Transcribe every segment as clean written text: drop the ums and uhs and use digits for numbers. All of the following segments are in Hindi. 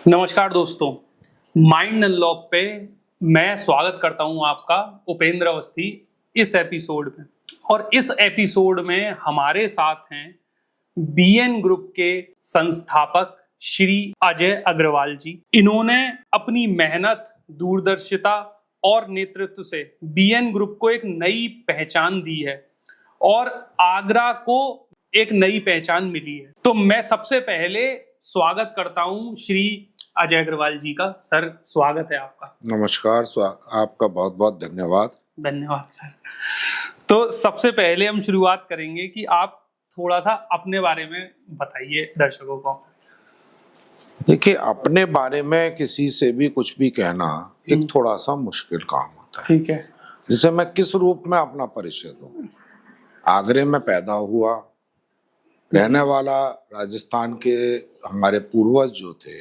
नमस्कार दोस्तों, माइंड अनलॉक पे मैं स्वागत करता हूं आपका उपेंद्र अवस्थी इस एपिसोड में। और इस एपिसोड में हमारे साथ हैं बीएन ग्रुप के संस्थापक श्री अजय अग्रवाल जी। इन्होंने अपनी मेहनत, दूरदर्शिता और नेतृत्व से बीएन ग्रुप को एक नई पहचान दी है और आगरा को एक नई पहचान मिली है। तो मैं सबसे पहले स्वागत करता हूं श्री अजय अग्रवाल जी का। सर, स्वागत है आपका। नमस्कार, आपका बहुत बहुत धन्यवाद। धन्यवाद सर। तो सबसे पहले हम शुरुआत करेंगे कि आप थोड़ा सा अपने बारे में बताइए दर्शकों को। देखिए, अपने बारे में किसी से भी कुछ भी कहना एक थोड़ा सा मुश्किल काम होता है। ठीक है। जैसे मैं किस रूप में अपना परिचय दूं? आगरे में पैदा हुआ, रहने वाला राजस्थान के, हमारे पूर्वज जो थे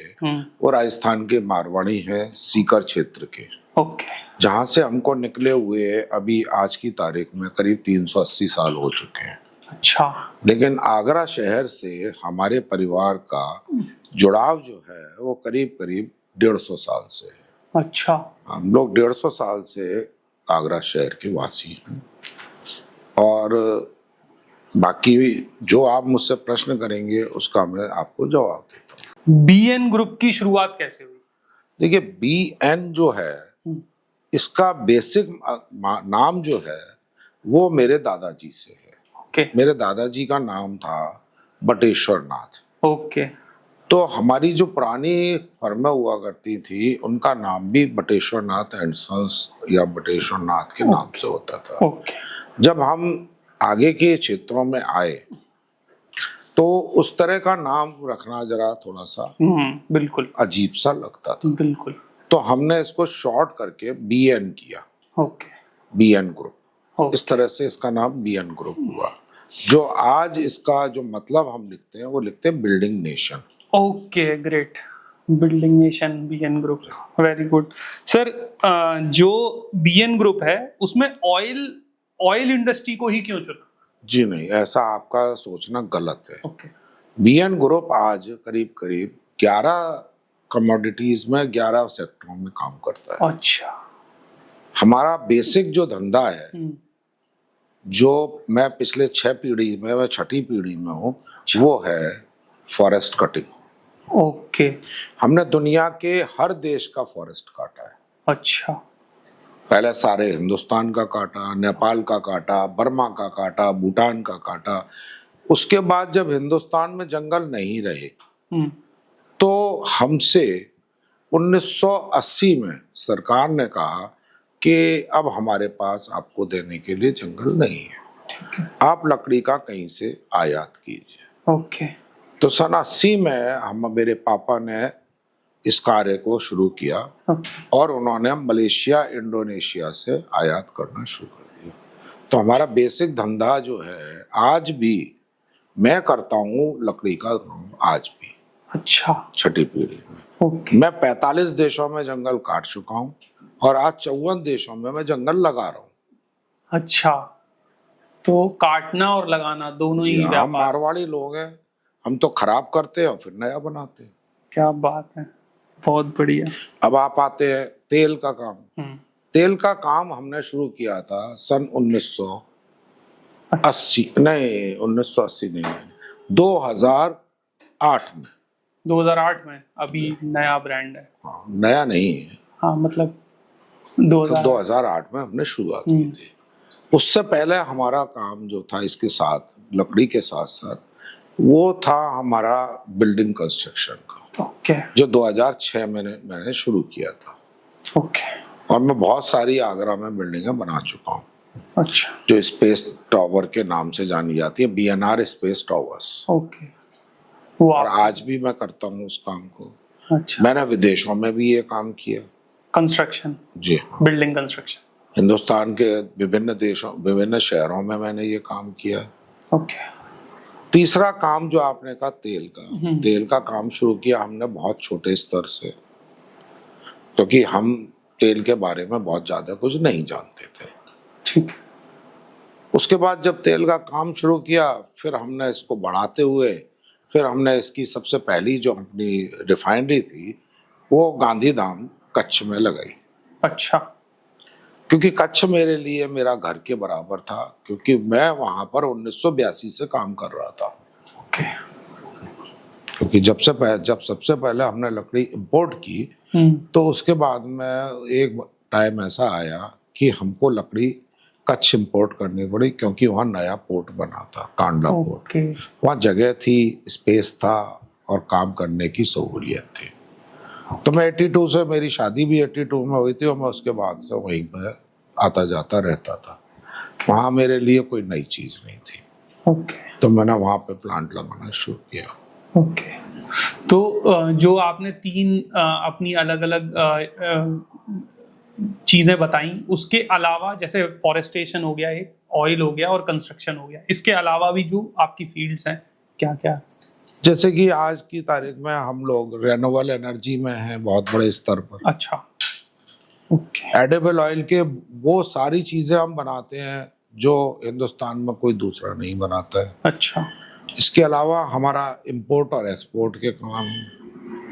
वो राजस्थान के मारवाड़ी हैं, सीकर क्षेत्र के। ओके। जहाँ से हमको निकले हुए अभी आज की तारीख में करीब 380 साल हो चुके हैं। अच्छा। लेकिन आगरा शहर से हमारे परिवार का जुड़ाव जो है वो करीब करीब 150 साल से है। अच्छा। हम लोग 150 साल से आगरा शहर के वासी हैं। और बाकी जो आप मुझसे प्रश्न करेंगे उसका मैं आपको जवाब देता हूँ। बीएन ग्रुप की शुरुआत कैसे हुई? देखिए, बीएन जो है इसका बेसिक नाम जो है वो मेरे दादाजी से है। ओके। मेरे दादाजी का नाम था बटेश्वर नाथ। ओके। तो हमारी जो पुरानी फर्में हुआ करती थी उनका नाम भी बटेश्वर नाथ एंड सन्स या बटेश्वर नाथ के नाम से होता था। ओके। जब हम आगे के क्षेत्रों में आए तो उस तरह का नाम रखना जरा थोड़ा सा बिल्कुल अजीब सा लगता था। बिल्कुल। तो हमने इसको शॉर्ट करके बीएन किया। ओके। BN group. ओके। इस तरह से इसका नाम बीएन ग्रुप हुआ। जो आज इसका जो मतलब हम लिखते हैं वो लिखते हैं building nation. Okay, great. Building nation, BN group, very good. Sir, जो बीएन ग्रुप है उसमें ऑयल इंडस्ट्री को ही क्यों चुना? जी नहीं, ऐसा आपका सोचना गलत है। ओके। बीएन ग्रुप आज करीब करीब 11 कमोडिटीज में 11 सेक्टरों में काम करता है। अच्छा। हमारा बेसिक जो धंधा है, जो मैं पिछले 6 पीढ़ी में, मैं 6ठी पीढ़ी में हूँ, वो है फॉरेस्ट कटिंग। ओके। हमने दुनिया के हर देश का फॉरेस्ट काटा है। अच्छा। पहले सारे हिंदुस्तान का काटा, नेपाल का काटा, बर्मा का काटा, भूटान का काटा। उसके बाद जब हिंदुस्तान में जंगल नहीं रहे तो हमसे 1980 में सरकार ने कहा कि अब हमारे पास आपको देने के लिए जंगल नहीं है, आप लकड़ी का कहीं से आयात कीजिए। ओके। तो सन 80 में मेरे पापा ने इस कार्य को शुरू किया और उन्होंने मलेशिया, इंडोनेशिया से आयात करना शुरू कर दिया। तो हमारा बेसिक धंधा जो है आज भी मैं करता हूँ, लकड़ी का आज भी। अच्छा। 6ठी पीढ़ी में। ओके। मैं 45 देशों में जंगल काट चुका हूँ और आज 54 देशों में मैं जंगल लगा रहा हूँ। अच्छा, तो काटना और लगाना दोनों ही व्यापार। हम मारवाड़ी लोग हैं, हम तो खराब करते हैं और फिर नया बनाते हैं। क्या बात है, बहुत बढ़िया। अब आप आते हैं तेल का काम। तेल का काम हमने शुरू किया था सन 1980 नहीं, 1980 नहीं, 2008 में। 2008 में अभी नया ब्रांड है। हाँ, नया नहीं है। हाँ, मतलब 2008 में हमने शुरुआत की थी। उससे पहले हमारा काम जो था इसके साथ, लकड़ी के साथ साथ, वो था हमारा बिल्डिंग कंस्ट्रक्शन का। ओके। जो 2006 में मैंने शुरू किया था। ओके। और मैं बहुत सारी आगरा में बिल्डिंगें बना चुका हूँ। अच्छा। जो स्पेस टावर के नाम से जानी जाती है, बीएनआर स्पेस टावर्स। ओके। और आज भी मैं करता हूँ उस काम को। अच्छा। मैंने विदेशों में भी ये काम किया, कंस्ट्रक्शन। जी, बिल्डिंग कंस्ट्रक्शन। हिंदुस्तान के विभिन्न देशों, विभिन्न शहरों में मैंने ये काम किया। ओके। तीसरा काम जो आपने कहा तेल का, तेल का काम शुरू किया हमने बहुत छोटे स्तर से, क्योंकि हम तेल के बारे में बहुत ज्यादा कुछ नहीं जानते थे। ठीक। उसके बाद जब तेल का काम शुरू किया, फिर हमने इसको बढ़ाते हुए, फिर हमने इसकी सबसे पहली जो अपनी रिफाइनरी थी वो गांधीधाम कच्छ में लगाई। अच्छा। क्योंकि कच्छ मेरे लिए मेरा घर के बराबर था, क्योंकि मैं वहां पर 1982 से काम कर रहा था। ओके। क्योंकि जब सबसे पहले हमने लकड़ी इंपोर्ट की, तो उसके बाद में एक टाइम ऐसा आया कि हमको लकड़ी कच्छ इंपोर्ट करनी पड़ी, क्योंकि वहाँ नया पोर्ट बना था, कांडला पोर्ट। वहाँ जगह थी, स्पेस था और काम करने की सहूलियत थी। तो मैं 82 से, मेरी शादी भी 82 में हुई थी और मैं उसके बाद से वहीं पर आता जाता रहता था। वहाँ मेरे लिए कोई नई चीज़ नहीं थी। ओके। तो मैंने वहाँ पे प्लांट लगाना शुरू किया। ओके। तो जो आपने 3 अपनी अलग अलग चीजें बताई, उसके अलावा जैसे फॉरेस्टेशन हो गया, एक ऑयल हो गया और कंस्ट्रक्शन हो गया, इसके अलावा भी जो आपकी फील्ड्स हैं क्या क्या? जैसे कि आज की तारीख में हम लोग रिन्यूएबल एनर्जी में हैं बहुत बड़े स्तर पर। अच्छा। ओके। एडिबल ऑयल के वो सारी चीजें हम बनाते हैं जो हिंदुस्तान में कोई दूसरा नहीं बनाता है। अच्छा। इसके अलावा हमारा इंपोर्ट और एक्सपोर्ट के काम,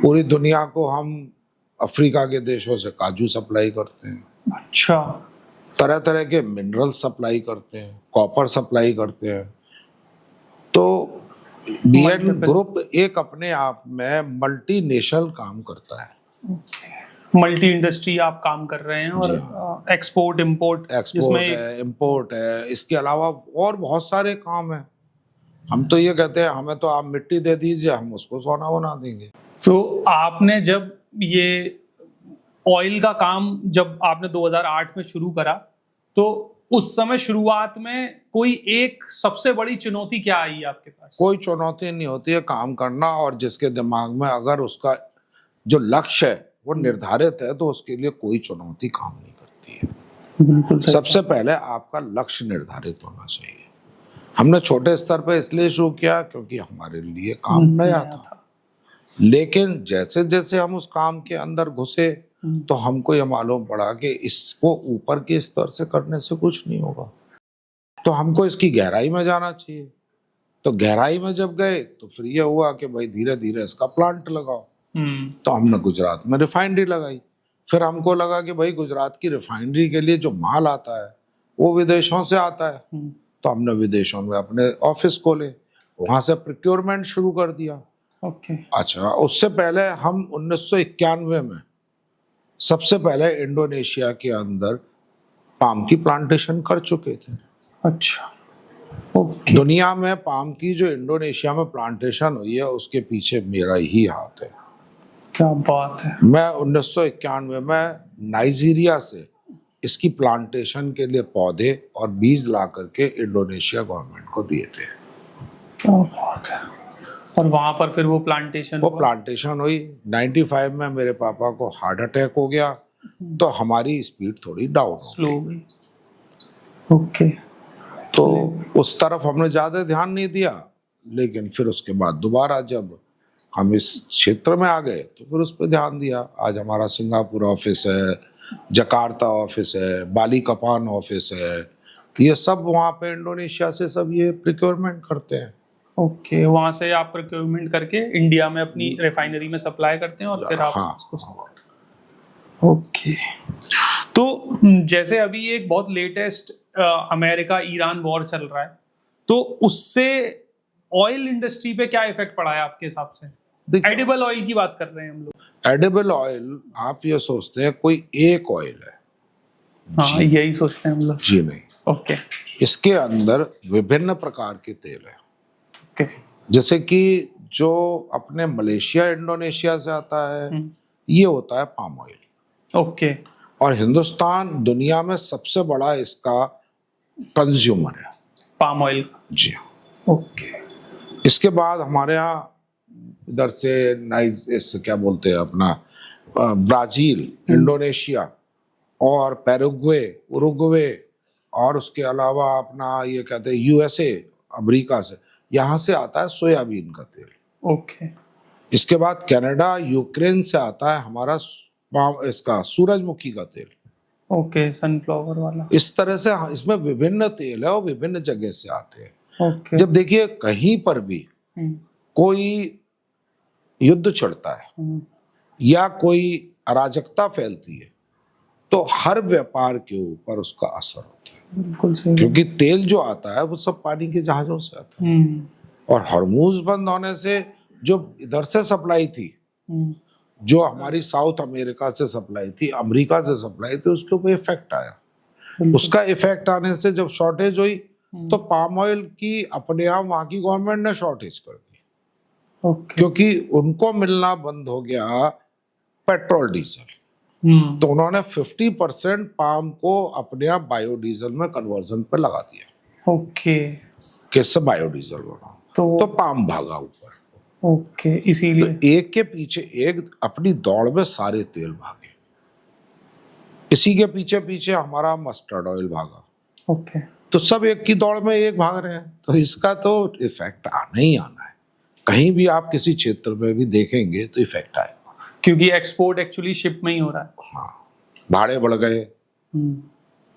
पूरी दुनिया को हम अफ्रीका के देशों से काजू सप्लाई करते हैं। अच्छा। तरह तरह के मिनरल सप्लाई करते हैं, कॉपर सप्लाई करते हैं। तो बीएन ग्रुप एक अपने आप में मल्टीनेशनल काम करता है। मल्टी इंडस्ट्री आप काम कर रहे हैं, और एक्सपोर्ट इंपोर्ट है, इंपोर्ट है, इसके अलावा और बहुत सारे काम हैं। हम तो ये कहते हैं हमें तो आप मिट्टी दे दीजिए, हम उसको सोना बना देंगे। तो आपने जब ये ऑयल का काम जब आपने 2008 में शुरू करा, तो उस समय शुरुआत में कोई एक सबसे बड़ी चुनौती क्या आई आपके पास? कोई चुनौती नहीं होती है, काम करना, और जिसके दिमाग में अगर उसका जो लक्ष्य है वो निर्धारित है तो उसके लिए कोई चुनौती काम नहीं करती है। बिल्कुल। सबसे पहले आपका लक्ष्य निर्धारित होना चाहिए। हमने छोटे स्तर पर इसलिए शुरू किया क्योंकि हमारे लिए काम नया था, लेकिन जैसे जैसे हम उस काम के अंदर घुसे तो हमको ये मालूम पड़ा कि इसको ऊपर के स्तर से करने से कुछ नहीं होगा, तो हमको इसकी गहराई में जाना चाहिए। तो गहराई में जब गए तो फिर ये हुआ कि भाई धीरे धीरे इसका प्लांट लगाओ। तो हमने गुजरात में रिफाइनरी लगाई। फिर हमको लगा कि भाई गुजरात की रिफाइनरी के लिए जो माल आता है वो विदेशों से आता है, तो हमने विदेशों में अपने ऑफिस खोले, वहां से प्रोक्योरमेंट शुरू कर दिया। ओके। अच्छा, उससे पहले हम 1991 में सबसे पहले इंडोनेशिया के अंदर पाम की प्लांटेशन कर चुके थे। अच्छा। ओके। दुनिया में पाम की जो इंडोनेशिया में प्लांटेशन हुई है उसके पीछे मेरा ही हाथ है। क्या बात है। मैं 1991 में नाइजीरिया से इसकी प्लांटेशन के लिए पौधे और बीज ला करके इंडोनेशिया गवर्नमेंट को दिए थे। क्या बात है। और वहां पर फिर वो प्लांटेशन हुई। 95 में मेरे पापा को हार्ट अटैक हो गया, तो हमारी स्पीड थोड़ी डाउन स्लो हो गई। ओके। तो उस तरफ हमने ज्यादा ध्यान नहीं दिया, लेकिन फिर उसके बाद दोबारा जब हम इस क्षेत्र में आ गए तो फिर उस पर ध्यान दिया। आज हमारा सिंगापुर ऑफिस है, जकार्ता ऑफिस है, बालीकपान ऑफिस है, ये सब वहाँ पे इंडोनेशिया से सब ये प्रोक्योरमेंट करते हैं। ओके। वहाँ से आप प्रोक्योरमेंट करके इंडिया में अपनी रिफाइनरी में सप्लाई करते हैं और फिर आप ओके। तो जैसे अभी एक बहुत लेटेस्ट अमेरिका ईरान वॉर चल रहा है, तो उससे ऑयल इंडस्ट्री पे क्या इफेक्ट पड़ा है आपके हिसाब से? एडिबल ऑयल की बात कर रहे हैं हम लोग। एडिबल ऑयल आप ये सोचते हैं कोई एक ऑयल है? हाँ, यही सोचते हैं हम लोग। जी नहीं। ओके। इसके अंदर विभिन्न प्रकार के तेल है। ओके। जैसे कि जो अपने मलेशिया इंडोनेशिया से आता है ये होता है पाम ऑयल। ओके। और हिंदुस्तान दुनिया में सबसे बड़ा इसका कंज्यूमर है पाम ऑयल। जी। ओके। इसके बाद हमारे यहाँ इधर से क्या बोलते हैं अपना ब्राजील, इंडोनेशिया और पैराग्वे, उरुग्वे, और उसके अलावा अपना ये कहते हैं यूएसए, अमेरिका से, यहाँ से आता है सोयाबीन का तेल। ओके। इसके बाद कनाडा, यूक्रेन से आता है हमारा इसका सूरजमुखी का तेल। ओके। सनफ्लावर वाला। इस तरह से इसमें विभिन्न तेल है और विभिन्न जगह से आते हैं। ओके। जब देखिए कहीं पर भी कोई युद्ध छिड़ता है या कोई अराजकता फैलती है तो हर व्यापार के ऊपर उसका असर होता है। बिल्कुल सही। क्योंकि तेल जो आता है वो सब पानी के जहाजों से आता है, और हॉर्मूज बंद होने से जो इधर से सप्लाई थी, जो हमारी साउथ अमेरिका से सप्लाई थी, अमेरिका से सप्लाई थी, उसके ऊपर इफेक्ट आया। उसका इफेक्ट आने से जब शॉर्टेज हुई तो पाम ऑयल की अपने आप वहां की गवर्नमेंट ने शॉर्टेज कर दी। क्योंकि उनको मिलना बंद हो गया पेट्रोल डीजल, तो उन्होंने 50% पाम को अपने आप बायोडीजल में कन्वर्जन पे लगा दिया। किससे बायोडीजल बना, तो पाम भागा ऊपर। इसीलिए तो एक के पीछे एक अपनी दौड़ में सारे तेल भागे। इसी के पीछे पीछे हमारा मस्टर्ड ऑयल भागा। तो सब एक की दौड़ में एक भाग रहे हैं, तो इसका तो इफेक्ट आना ही आना है। कहीं भी आप किसी क्षेत्र में भी देखेंगे तो इफेक्ट आएगा, क्योंकि एक्सपोर्ट एक्चुअली शिप में ही हो रहा है। हाँ, भाड़े बढ़ गए,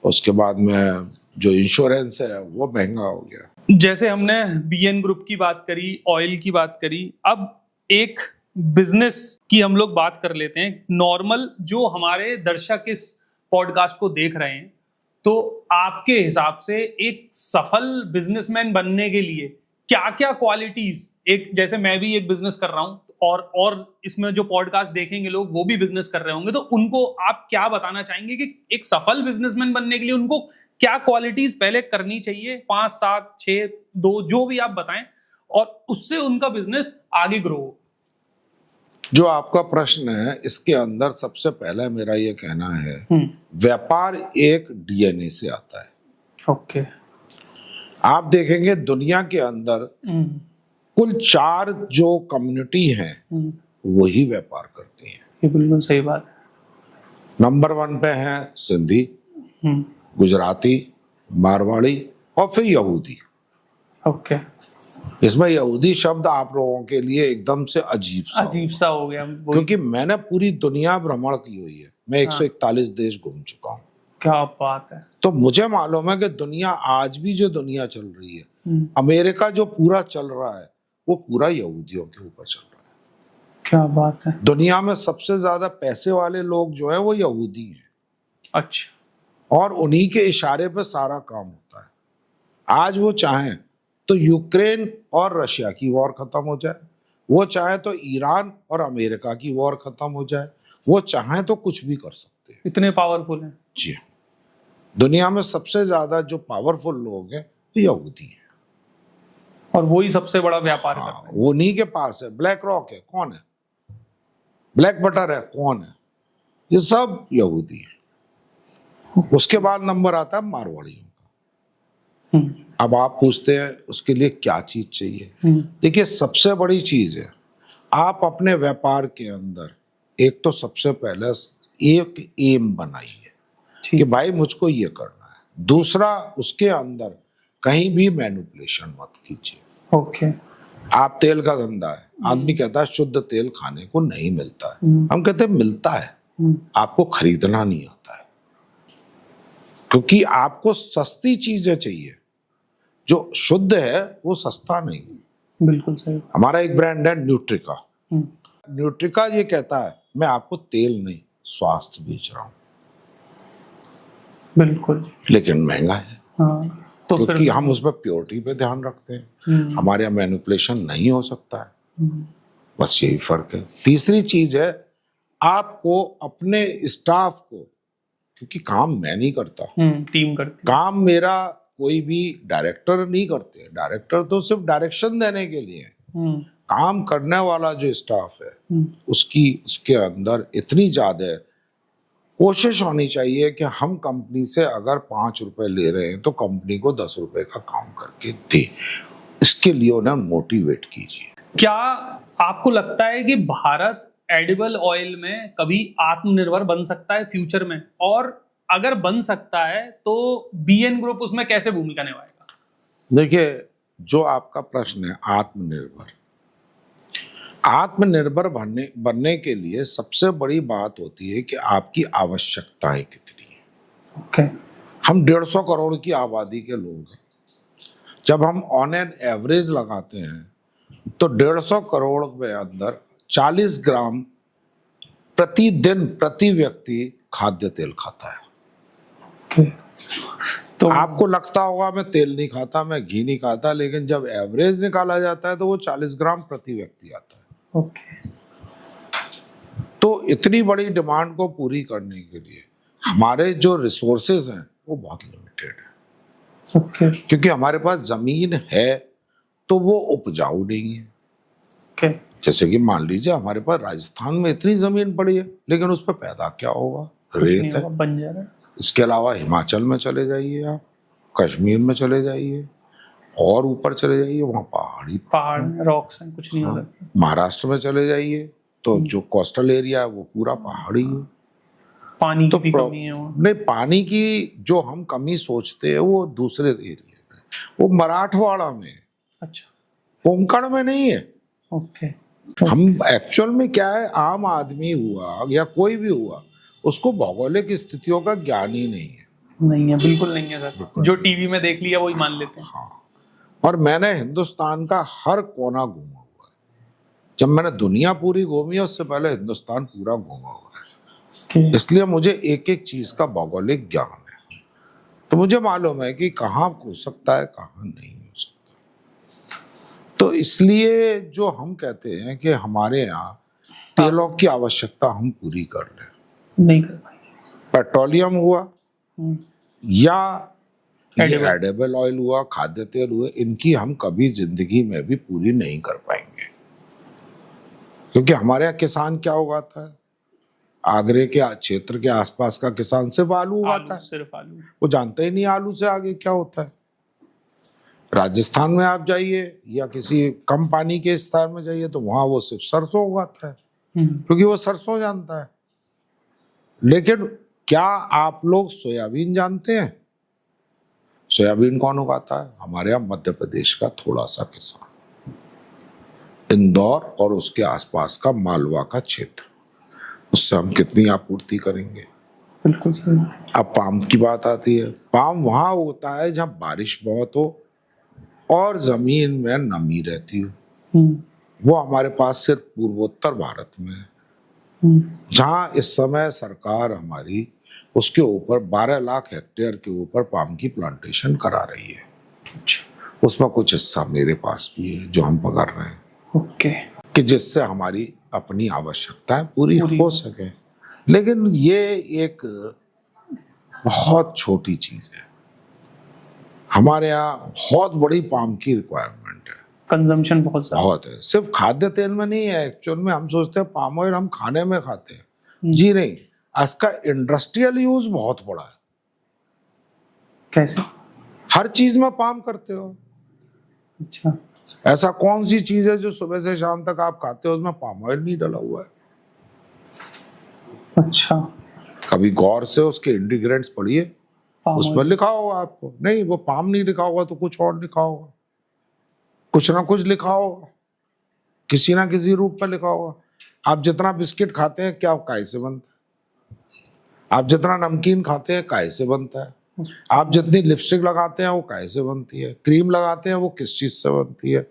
उसके बाद में जो इंश्योरेंस है वो महंगा हो गया। जैसे हमने बीएन ग्रुप की बात करी, ऑयल की बात करी, अब एक बिजनेस की हम लोग बात कर लेते हैं। नॉर्मल जो हमारे दर्शक इस पॉडकास्ट को देख रहे हैं, तो आपके हिसाब से एक सफल बिजनेसमैन बनने के लिए क्या क्या क्वालिटीज, एक जैसे मैं भी एक बिजनेस कर रहा हूं और इसमें जो पॉडकास्ट देखेंगे लोग वो भी बिजनेस कर रहे होंगे, तो उनको आप क्या बताना चाहेंगे कि एक सफल बिजनेसमैन बनने के लिए उनको क्या क्वालिटीज पहले करनी चाहिए? 5, 7, 6, 2 जो भी आप बताएं, और उससे उनका बिजनेस आगे ग्रो हो। जो आपका प्रश्न है इसके अंदर सबसे पहले मेरा ये कहना है, व्यापार एक डीएनए से आता है। आप देखेंगे दुनिया के अंदर कुल 4 जो कम्युनिटी हैं वही व्यापार करती हैं। ये बिल्कुल सही बात है। नंबर 1 पे है सिंधी, गुजराती, मारवाड़ी और फिर यहूदी। इसमें यहूदी शब्द आप लोगों के लिए एकदम से अजीब सा हो गया, क्योंकि मैंने पूरी दुनिया भ्रमण की हुई है। मैं 141 देश घूम चुका हूँ। क्या बात है। तो मुझे मालूम है कि दुनिया आज भी जो दुनिया चल रही है, अमेरिका जो पूरा चल रहा है वो पूरा यहूदियों के ऊपर चल रहा है। क्या बात है। दुनिया में सबसे ज्यादा पैसे वाले लोग जो है वो यहूदी हैं। अच्छा। और उन्हीं के इशारे पे सारा काम होता है। आज वो चाहें तो यूक्रेन और रशिया की वॉर खत्म हो जाए, वो चाहे तो ईरान और अमेरिका की वॉर खत्म हो जाए, वो चाहे तो कुछ भी कर सकते हैं। इतने पावरफुल हैं। जी, दुनिया में सबसे ज्यादा जो पावरफुल लोग हैं वो यहूदी हैं, और वही सबसे बड़ा व्यापार करते हैं। वो उन्हीं के पास है। ब्लैक रॉक है, कौन है? ब्लैक बटर है, कौन है? ये सब यहूदी है। उसके बाद नंबर आता है मारवाड़ियों का। अब आप पूछते हैं उसके लिए क्या चीज चाहिए? देखिए, सबसे बड़ी चीज है आप अपने व्यापार के अंदर एक तो सबसे पहले एक एम बनाइए कि भाई मुझको ये करना है। दूसरा, उसके अंदर कहीं भी मैनिपुलेशन मत कीजिए। आप तेल का धंधा है, आदमी कहता है शुद्ध तेल खाने को नहीं मिलता है। हम कहते हैं मिलता है, आपको खरीदना नहीं आता है, क्योंकि आपको सस्ती चीजें चाहिए। जो शुद्ध है वो सस्ता नहीं। बिल्कुल सही। हमारा एक ब्रांड है न्यूट्रिका। न्यूट्रिका ये कहता है मैं आपको तेल नहीं स्वास्थ्य बेच रहा हूं। बिल्कुल, लेकिन महंगा है। तो क्योंकि हम उसमें प्योरिटी पे ध्यान रखते हैं। हमारे यहाँ मैनिपुलेशन नहीं हो सकता है। बस यही फर्क है। तीसरी चीज है आपको अपने स्टाफ को, क्योंकि काम मैं नहीं करता, टीम करती, काम मेरा कोई भी डायरेक्टर नहीं करते। डायरेक्टर तो सिर्फ डायरेक्शन देने के लिए है। काम करने वाला जो स्टाफ है उसके अंदर इतनी ज्यादा कोशिश होनी चाहिए कि हम कंपनी से अगर 5 रुपए ले रहे हैं तो कंपनी को 10 रुपए का काम करके दे। इसके लिए उन्हें मोटिवेट कीजिए। क्या आपको लगता है कि भारत एडिबल ऑयल में कभी आत्मनिर्भर बन सकता है फ्यूचर में? और अगर बन सकता है तो बीएन ग्रुप उसमें कैसे भूमिका निभाएगा? देखिए, जो आपका प्रश्न है आत्मनिर्भर बनने के लिए सबसे बड़ी बात होती है कि आपकी आवश्यकताएं कितनी है। हम 150 करोड़ की आबादी के लोग हैं। जब हम ऑन एन एवरेज लगाते हैं तो 150 करोड़ के अंदर 40 ग्राम प्रतिदिन प्रति व्यक्ति खाद्य तेल खाता है। तो आपको लगता होगा मैं तेल नहीं खाता, मैं घी नहीं खाता, लेकिन जब एवरेज निकाला जाता है तो वो 40 ग्राम प्रति व्यक्ति आता है। ओके, तो इतनी बड़ी डिमांड को पूरी करने के लिए हमारे जो रिसोर्सेज हैं वो बहुत लिमिटेड है। ओके, क्योंकि हमारे पास जमीन है तो वो उपजाऊ नहीं है। ओके, जैसे कि मान लीजिए हमारे पास राजस्थान में इतनी जमीन पड़ी है, लेकिन उस पर पैदा क्या होगा? कुछ नहीं रेत है। होगा, बंजर है। इसके अलावा हिमाचल में चले जाइए, आप कश्मीर में चले जाइए और ऊपर चले जाइए, वहाँ पहाड़ रॉक्स हैं, कुछ नहीं हो सकता। महाराष्ट्र में चले जाइए तो जो कोस्टल एरिया है वो पूरा पहाड़ी है। पानी तो की भी कमी है वहाँ। नहीं, पानी की जो हम कमी सोचते हैं वो दूसरे एरिया में, वो मराठवाड़ा में, अच्छा, कोंकण में नहीं है। ओके, हम एक्चुअल में क्या है, आम आदमी हुआ या कोई भी हुआ, उसको भौगोलिक स्थितियों का ज्ञान ही नहीं है। नहीं है, बिल्कुल नहीं है सर। जो टीवी में देख लिया वही मान लेते हैं। हाँ, और मैंने हिंदुस्तान का हर कोना घूमा हुआ है। जब मैंने दुनिया पूरी घूमी है, उससे पहले हिंदुस्तान पूरा घूमा हुआ है। इसलिए मुझे एक एक चीज का भौगोलिक ज्ञान है। तो मुझे मालूम है कि कहाँ हो सकता है, कहाँ नहीं हो सकता। तो इसलिए जो हम कहते हैं कि हमारे यहाँ तेलों की आवश्यकता हम पूरी कर लें, नहीं कर पाएंगे। पेट्रोलियम हुआ या ये Edible. एडेबल ऑयल हुआ, खाद्य तेल हुए, इनकी हम कभी जिंदगी में भी पूरी नहीं कर पाएंगे। क्योंकि हमारे यहाँ किसान क्या उगाता है? आगरे के क्षेत्र के आसपास का किसान सिर्फ आलू उगाता है। सिर्फ आलू। वो जानता ही नहीं आलू से आगे क्या होता है। राजस्थान में आप जाइए या किसी कम पानी के स्थान में जाइए तो वहां वो सिर्फ सरसों उगाता है, क्योंकि वो सरसों जानता है। लेकिन क्या आप लोग सोयाबीन जानते हैं? सोयाबीन कौन उगाता है? हमारे यहाँ मध्य प्रदेश का थोड़ा सा किसान, इंदौर और उसके आसपास का मालवा का क्षेत्र, उससे हम कितनी आपूर्ति करेंगे? बिल्कुल सही। अब पाम की बात आती है। पाम वहां होता है जहां बारिश बहुत हो और जमीन में नमी रहती हो। वो हमारे पास सिर्फ पूर्वोत्तर भारत में है, जहां इस समय सरकार हमारी उसके ऊपर 12 लाख हेक्टेयर के ऊपर पाम की प्लांटेशन करा रही है। उसमें कुछ हिस्सा मेरे पास भी है जो हम पकड़ रहे हैं, ओके, कि जिससे हमारी अपनी आवश्यकताएं पूरी हो सके। लेकिन ये एक बहुत छोटी चीज है। हमारे यहाँ बहुत बड़ी पाम की रिक्वायरमेंट है, कंजम्पशन बहुत है। सिर्फ खाद्य तेल में नहीं है। एक्चुअल में हम सोचते हैं पाम ऑयल हम खाने में खाते हैं, जी नहीं, इसका इंडस्ट्रियल यूज बहुत बड़ा है। कैसे? हर चीज में पाम करते हो। अच्छा, ऐसा कौन सी चीज है जो सुबह से शाम तक आप खाते हो उसमें पाम ऑयल नहीं डला हुआ है? अच्छा, कभी गौर से उसके इंग्रेडिएंट्स पढ़िए, उसमें लिखा होगा आपको। नहीं, वो पाम नहीं लिखा होगा तो कुछ और लिखा होगा, कुछ ना कुछ लिखा होगा, किसी ना किसी रूप में लिखा होगा। आप जितना बिस्किट खाते हैं क्या काय से बनता है? आप जितना नमकीन खाते हैं काय से बनता है? आप जितनी लिपस्टिक लगाते हैं वो काय से बनती है? क्रीम लगाते हैं वो किस चीज से बनती है?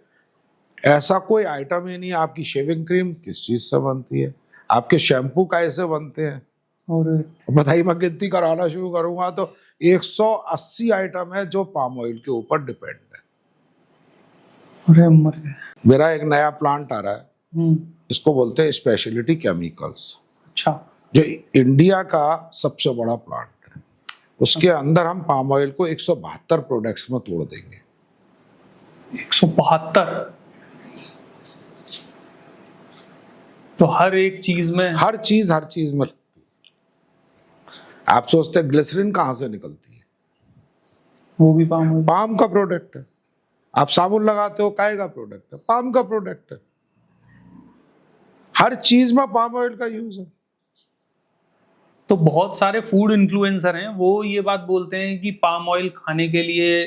ऐसा कोई आइटम ही नहीं। आपकी शेविंग क्रीम किस चीज से बनती है? आपके शैम्पू कैसे बनते हैं? और बताइए, मैं गिनती कराना शुरू करूंगा तो 180 आइटम है जो पाम ऑयल के ऊपर डिपेंड है। अरे मर गए। मेरा एक नया प्लांट आ रहा है, इसको बोलते हैं स्पेशलिटी केमिकल्स। अच्छा, जो इंडिया का सबसे बड़ा प्लांट है। उसके अंदर हम पाम ऑयल को 172 प्रोडक्ट्स में तोड़ देंगे। 172? तो हर एक चीज में, हर चीज में लगती है। आप सोचते हैं ग्लिसरीन कहां से निकलती है? वो भी पाम ऑयल, पाम का प्रोडक्ट है। आप साबुन लगाते हो, काय का प्रोडक्ट है? पाम का प्रोडक्ट है। हर चीज में पाम ऑयल का यूज है। तो बहुत सारे फूड इन्फ्लुएंसर हैं, वो ये बात बोलते हैं कि पाम ऑयल खाने के लिए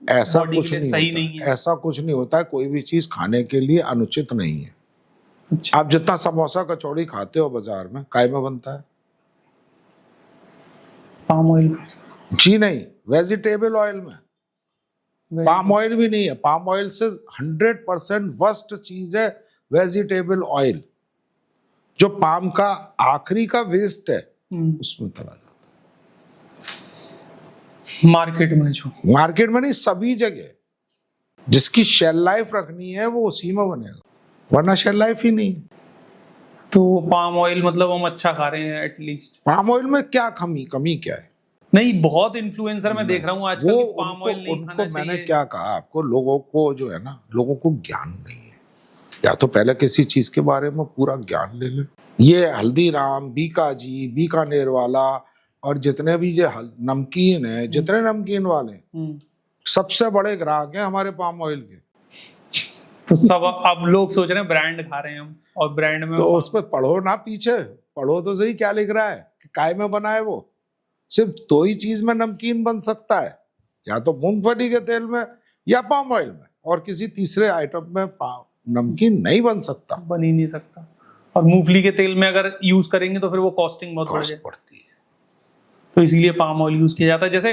ऐसा कुछ नहीं सही होता नहीं है। ऐसा कुछ नहीं होता है। कोई भी चीज खाने के लिए अनुचित नहीं है। अच्छा। आप जितना समोसा कचौड़ी खाते हो बाजार में, काय में बनता है? Palm oil? जी नहीं, वेजिटेबल ऑयल में। पाम ऑयल भी नहीं है। पाम ऑयल से 100% वर्स्ट चीज है वेजिटेबल ऑयल। जो पाम का आखिरी का वेस्ट है उसमें तला जाता है मार्केट में। जो मार्केट में नहीं, सभी जगह जिसकी शेल लाइफ रखनी है वो उसी में बनेगा, वरना शेल लाइफ ही नहीं। तो पाम ऑयल मतलब हम अच्छा खा रहे हैं एटलीस्ट। पाम ऑयल में क्या कमी क्या है? नहीं, बहुत इन्फ्लुएंसर मैं देख रहा हूँ आजकल वो कि पाम ऑयल नहीं उनको खाना मैंने चाहिए। क्या कहा आपको, लोगों को जो है ना, लोगों को ज्ञान नहीं है। या तो पहले किसी चीज के बारे में पूरा ज्ञान ले ले। ये हल्दीराम, बीकाजी, बीकानेर वाला और जितने भी ये नमकीन है, जितने नमकीन वाले सबसे बड़े ग्राहक हैं हमारे पाम ऑयल के। तो सब अब लोग सोच रहे हैं ब्रांड खा रहे हैं हम, और ब्रांड में तो उस पर पढ़ो ना, पीछे पढ़ो तो सही क्या लिख रहा है कि काय में बना है। वो सिर्फ दो ही चीज में नमकीन बन सकता है, या तो मूंगफली के तेल में या पाम ऑयल में, और किसी तीसरे आइटम में नमकीन नहीं बन सकता, बन ही नहीं सकता। और मूंगफली के तेल में अगर यूज करेंगे तो फिर वो कॉस्टिंग बहुत बढ़ जाए, पड़ती है। तो इसीलिए पाम ऑयल यूज किया जाता है। जैसे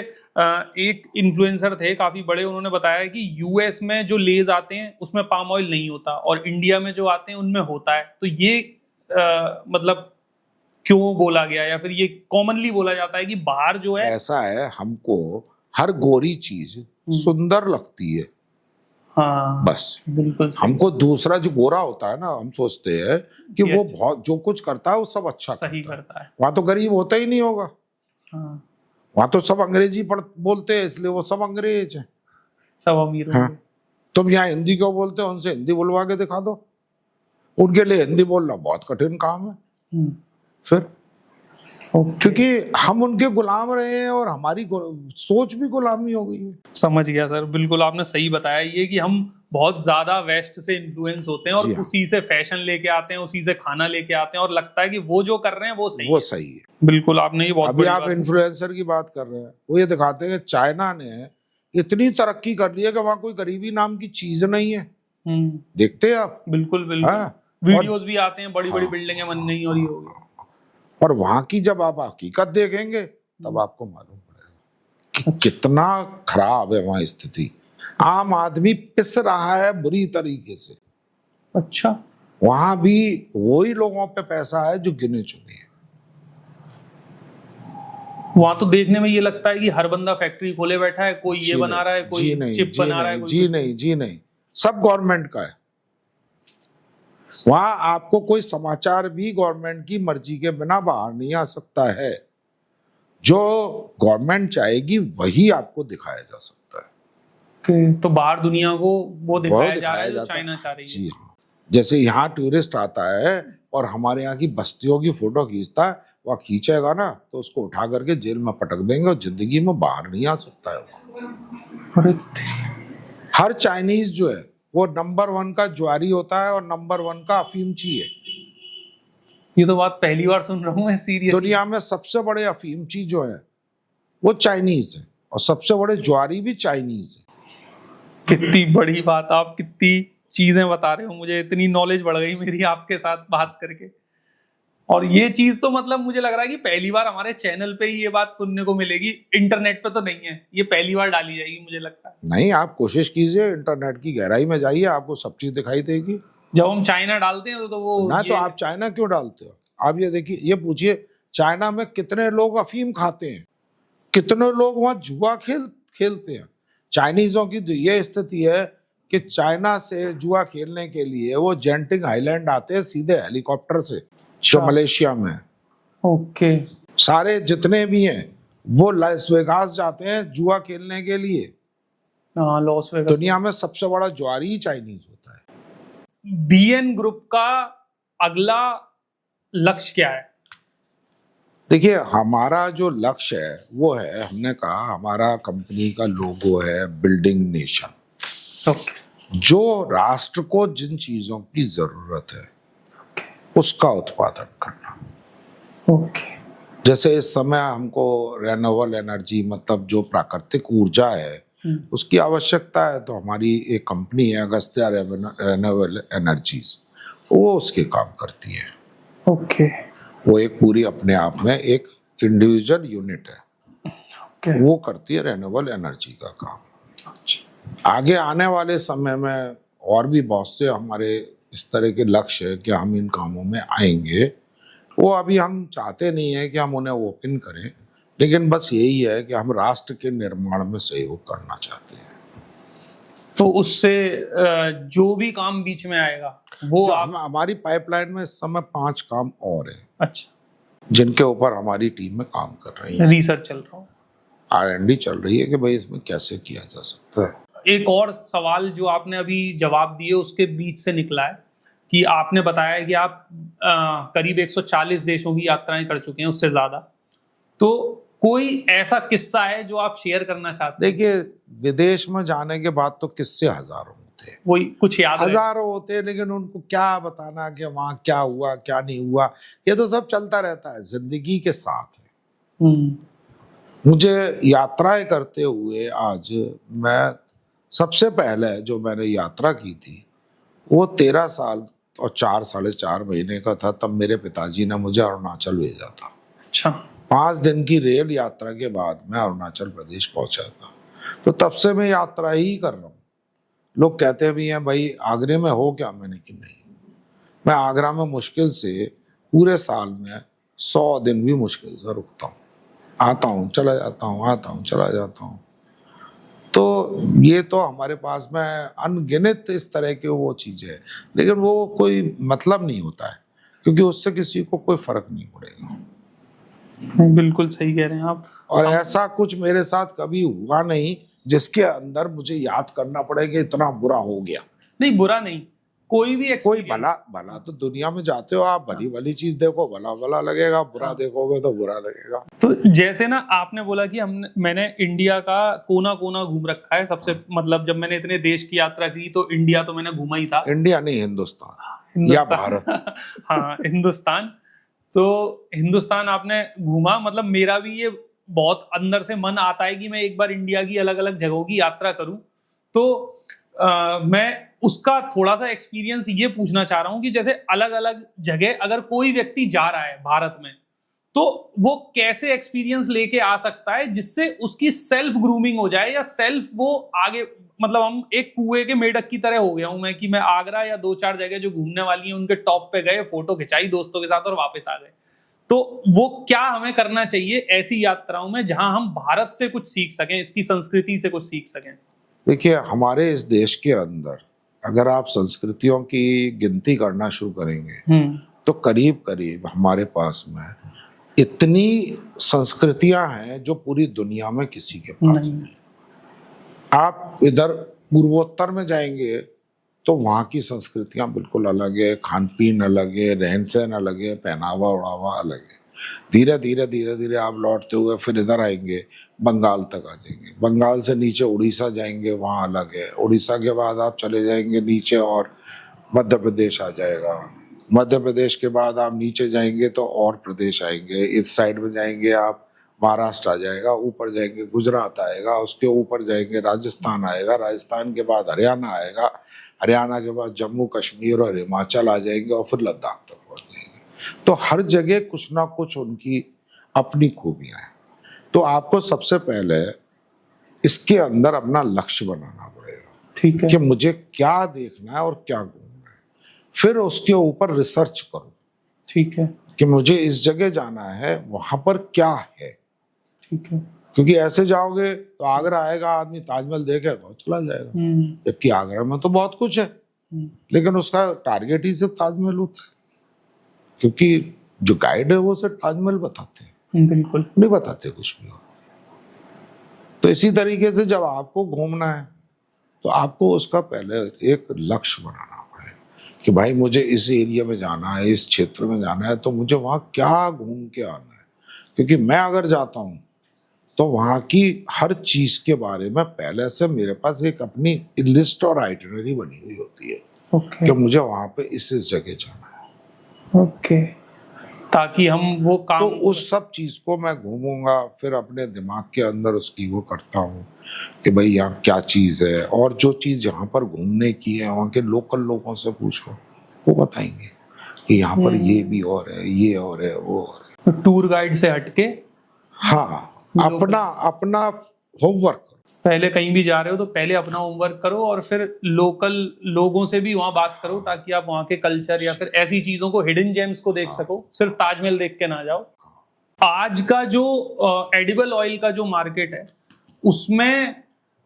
एक इन्फ्लुएंसर थे काफी बड़े, उन्होंने बताया कि यूएस में जो लेज आते हैं उसमें पाम ऑयल नहीं होता, और इंडिया में जो आते हैं उनमें होता है। तो ये मतलब क्यों बोला गया, या फिर ये कॉमनली बोला जाता है कि बाहर जो है ऐसा है, हमको हर गोरी चीज सुंदर लगती है, हाँ बस। बिल्कुल सही। हमको दूसरा जो गोरा होता है ना, हम सोचते हैं कि वो अच्छा, बहुत जो कुछ करता है वो सब अच्छा सही करता है। है। वहां तो गरीब होता ही नहीं होगा, हाँ, वहां तो सब अंग्रेजी बोलते हैं, इसलिए वो सब अंग्रेज हैं। सब अमीर हाँ। होंगे। तुम यहाँ हिंदी क्यों बोलते हो, उनसे हिंदी बुलवा के दिखा दो। उनके लिए हिंदी बोलना बहुत कठिन काम है। फिर क्योंकि हम उनके गुलाम रहे हैं और हमारी सोच भी गुलामी हो गई है। समझ गया सर, बिल्कुल आपने सही बताया। ये कि हम बहुत ज्यादा वेस्ट से इन्फ्लुएंस होते हैं और जी हाँ। उसी से फैशन लेके आते हैं, उसी से खाना लेके आते हैं, और लगता है कि वो जो कर रहे हैं वो सही वो है। सही है। बिल्कुल, आपने ये बहुत अभी बड़ी आप बात इन्फ्लुएंसर की बात कर रहे हैं, वो ये दिखाते हैं कि चाइना ने इतनी तरक्की कर ली है कि वहां कोई गरीबी नाम की चीज नहीं है। देखते हैं आप? बिल्कुल बिल्कुल। हाँ। वीडियोस भी आते हैं, बड़ी बड़ी हाँ। बिल्डिंगें बन गई और ये हो गया। और वहां की जब आप हकीकत देखेंगे तब आपको मालूम पड़ेगा कि कितना खराब है वहां स्थिति। आम आदमी पिस रहा है बुरी तरीके से। अच्छा, वहां भी वही लोगों पे पैसा है जो गिने चुने हैं। वहां तो देखने में ये लगता है कि हर बंदा फैक्ट्री खोले बैठा है, कोई ये बना रहा है, कोई चिप बना रहा है, कोई जी नहीं, सब गवर्नमेंट का है। वहां आपको कोई समाचार भी गवर्नमेंट की मर्जी के बिना बाहर नहीं आ सकता है। जो गवर्नमेंट चाहेगी वही आपको दिखाया जा सकता है। तो बाहर दुनिया को वो दिखाया जा रहा है जो चाइना चाह रही है। जी हाँ। जैसे यहाँ टूरिस्ट आता है और हमारे यहाँ की बस्तियों की फोटो खींचता है, वह खींचेगा ना तो उसको उठा करके जेल में पटक देंगे और जिंदगी में बाहर नहीं आ सकता है। अरे हर चाइनीज जो है वो नंबर 1 का ज्वारी होता है और नंबर 1 का अफीमची है। ये तो बात पहली बार सुन रहा हूँ मैं, सीरियसली। दुनिया में सबसे बड़े अफीमची जो है वो चाइनीज है, और सबसे बड़े ज्वारी भी चाइनीज है। कितनी बड़ी बात, आप कितनी चीजें बता रहे हो, मुझे इतनी नॉलेज बढ़ गई मेरी आपके साथ बात करके। और ये चीज तो मतलब मुझे लग रहा है कि पहली बार हमारे चैनल पे ही ये बात सुनने को मिलेगी, इंटरनेट पे तो नहीं है, ये पहली बार डाली जाएगी मुझे लगता है। नहीं, आप कोशिश कीजिए, इंटरनेट की गहराई में जाइए, आपको सब चीज दिखाई देगी। जब हम चाइना डालते हैं तो वो ना, तो आप चाइना क्यों डालते हो? आप ये देखिए, ये पूछिए चाइना में कितने लोग अफीम खाते हैं, कितने लोग वहां जुआ खेलते हैं। चाइनीजों की तो ये स्थिति है कि चाइना से जुआ खेलने के लिए वो जेंटिंग आइलैंड आते हैं सीधे हेलीकॉप्टर से, जो मलेशिया में। ओके। सारे जितने भी हैं वो लास वेगास जाते हैं जुआ खेलने के लिए। हाँ, लॉस वेगास। दुनिया में सबसे बड़ा जुआरी ही चाइनीज होता है। बीएन ग्रुप का अगला लक्ष्य क्या है? देखिए, हमारा जो लक्ष्य है वो है, हमने कहा हमारा कंपनी का लोगो है बिल्डिंग नेशन। जो राष्ट्र को जिन चीजों की जरूरत है उसका उत्पादन करना। जैसे इस समय हमको रेन्यूएबल एनर्जी, मतलब जो प्राकृतिक ऊर्जा है उसकी आवश्यकता है, तो हमारी एक कंपनी है अगस्त्या रेन्यूएबल एनर्जीज, वो उसके काम करती है। वो एक पूरी अपने आप में एक इंडिविजुअल यूनिट है। वो करती है रेन्यूएबल एनर्जी का काम। आगे आने वाले समय में और भी बहुत से हमारे इस तरह के लक्ष्य है कि हम इन कामों में आएंगे, वो अभी हम चाहते नहीं है कि हम उन्हें ओपन करें, लेकिन बस यही है कि हम राष्ट्र के निर्माण में सहयोग करना चाहते हैं। तो उससे जो भी काम बीच में आएगा वो हमारी पाइपलाइन में इस समय 5 काम और हैं। अच्छा, जिनके ऊपर हमारी टीम में काम कर रही है, रिसर्च चल रहा हो, R&D चल रही है कि भाई इसमें कैसे किया जा सकता है। एक और सवाल जो आपने अभी जवाब दिए उसके बीच से निकला है कि आपने बताया कि आप करीब 140 देशों की यात्राएं कर चुके हैं, उससे ज्यादा। तो कोई ऐसा किस्सा है जो आप शेयर करना चाहते हैं? देखिए, विदेश में जाने के बाद तो किस्से हजारों होते हैं, वही कुछ याद हजारों होते हैं, लेकिन उनको क्या बताना कि वहाँ क्या हुआ क्या नहीं हुआ, ये तो सब चलता रहता है, जिंदगी के साथ है। मुझे यात्राएं करते हुए आज, मैं सबसे पहले जो मैंने यात्रा की थी वो 13 साल और 4-4.5 महीने का था, तब मेरे पिताजी ने मुझे अरुणाचल भेजा था। अच्छा। 5 दिन की रेल यात्रा के बाद मैं अरुणाचल प्रदेश पहुंचा था। तो तब से मैं यात्रा ही कर रहा हूँ। लोग कहते भी हैं भाई आगरे में हो क्या, मैंने कि नहीं, मैं आगरा में मुश्किल से पूरे साल में 100 दिन भी मुश्किल से रुकता हूँ, आता हूँ चला जाता हूँ, आता हूँ चला जाता हूँ। तो ये तो हमारे पास में अनगिनत इस तरह के वो चीजें हैं, लेकिन वो कोई मतलब नहीं होता है, क्योंकि उससे किसी को कोई फर्क नहीं पड़ेगा। बिल्कुल सही कह रहे हैं आप। और ऐसा कुछ मेरे साथ कभी हुआ नहीं जिसके अंदर मुझे याद करना पड़े कि इतना बुरा हो गया। नहीं, बुरा नहीं, कोई भी कोई भला तो दुनिया में जाते हो आप, भली भली चीज देखो भला भला लगेगा, बुरा देखोगे तो बुरा लगेगा। तो जैसे ना आपने बोला कि मैंने इंडिया का कोना कोना घूम रखा है, सबसे मतलब जब मैंने इतने देश की यात्रा की तो इंडिया तो मैंने घूमा ही था। इंडिया नहीं, हिंदुस्तान या भारत। हाँ, हिंदुस्तान। तो हिंदुस्तान आपने घूमा, मतलब मेरा भी ये बहुत अंदर से मन आता है कि मैं एक बार इंडिया की अलग अलग जगहों की यात्रा करूं। तो मैं उसका थोड़ा सा एक्सपीरियंस ये पूछना चाह रहा हूं कि जैसे अलग अलग जगह अगर कोई व्यक्ति जा रहा है भारत में, तो वो कैसे एक्सपीरियंस लेके आ सकता है जिससे उसकी सेल्फ ग्रूमिंग हो जाए, या सेल्फ वो आगे, मतलब हम एक कुएं के मेढक की तरह हो गया हूं मैं कि मैं आगरा या 2-4 जगह जो घूमने वाली हैं उनके टॉप पे गए, फोटो खिंचाई दोस्तों के साथ और वापस आ गए। तो वो क्या हमें करना चाहिए ऐसी यात्राओं में जहां हम भारत से कुछ सीख सकें, इसकी संस्कृति से कुछ सीख सकें? देखिए, हमारे इस देश के अंदर अगर आप संस्कृतियों की गिनती करना शुरू करेंगे तो करीब करीब हमारे पास में इतनी संस्कृतियां हैं जो पूरी दुनिया में किसी के पास नहीं। आप इधर पूर्वोत्तर में जाएंगे तो वहाँ की संस्कृतियां बिल्कुल अलग है, खान पीन अलग है, रहन सहन अलग है, पहनावा ओढ़ावा अलग है। धीरे धीरे धीरे धीरे आप लौटते हुए फिर इधर आएंगे, बंगाल तक आ जाएंगे, बंगाल से नीचे उड़ीसा जाएंगे, वहाँ अलग है, उड़ीसा के बाद आप चले जाएंगे नीचे और मध्य प्रदेश आ जाएगा, मध्य प्रदेश के बाद आप नीचे जाएंगे तो और प्रदेश आएंगे, इस साइड में जाएंगे आप महाराष्ट्र आ जाएगा, ऊपर जाएंगे गुजरात आएगा, उसके ऊपर जाएंगे राजस्थान आएगा, राजस्थान के बाद हरियाणा आएगा, हरियाणा के बाद जम्मू कश्मीर और हिमाचल आ जाएंगे और फिर लद्दाख तक पहुंच जाएंगे। तो हर जगह कुछ ना कुछ उनकी अपनी खूबियां हैं। तो आपको सबसे पहले इसके अंदर अपना लक्ष्य बनाना पड़ेगा, ठीक है, कि मुझे क्या देखना है और क्या घूमना है, फिर उसके ऊपर रिसर्च करो, ठीक है, कि मुझे इस जगह जाना है, वहां पर क्या है, ठीक है, क्योंकि ऐसे जाओगे तो आगरा आएगा आदमी, ताजमहल देखेगा और चला जाएगा, जबकि आगरा में तो बहुत कुछ है, लेकिन उसका टारगेट ही सिर्फ ताजमहल होता है, क्योंकि जो गाइड है वो सिर्फ ताजमहल बताते हैं, बिल्कुल नहीं बताते कुछ भी। तो इसी तरीके से जब आपको घूमना है तो आपको उसका पहले एक लक्ष्य बनाना पड़ेगा कि भाई मुझे इस एरिया में जाना है, इस क्षेत्र में जाना है, तो मुझे वहाँ क्या घूम के आना है। क्योंकि मैं अगर जाता हूँ तो वहाँ की हर चीज के बारे में पहले से मेरे पास एक अपनी लिस्ट और आइटिनरी बनी हुई होती है, कि मुझे वहाँ पे इस जगह जाना है, ताकि हम वो काम, तो उस सब चीज को मैं घूमूंगा, फिर अपने दिमाग के अंदर उसकी वो करता हूँ कि भाई यहाँ क्या चीज है, और जो चीज यहाँ पर घूमने की है वहाँ के लोकल लोगों से पूछो, वो बताएंगे कि यहाँ पर ये भी और है, ये और है, वो और है। टूर गाइड से हटके, हाँ, अपना होमवर्क करो, पहले कहीं भी जा रहे हो तो पहले अपना होमवर्क करो और फिर लोकल लोगों से भी वहां बात करो, ताकि आप वहां के कल्चर या फिर ऐसी चीजों को, हिडन जेम्स को देख सको, सिर्फ ताजमहल देख के ना जाओ। आज का जो एडिबल ऑयल का जो मार्केट है, उसमें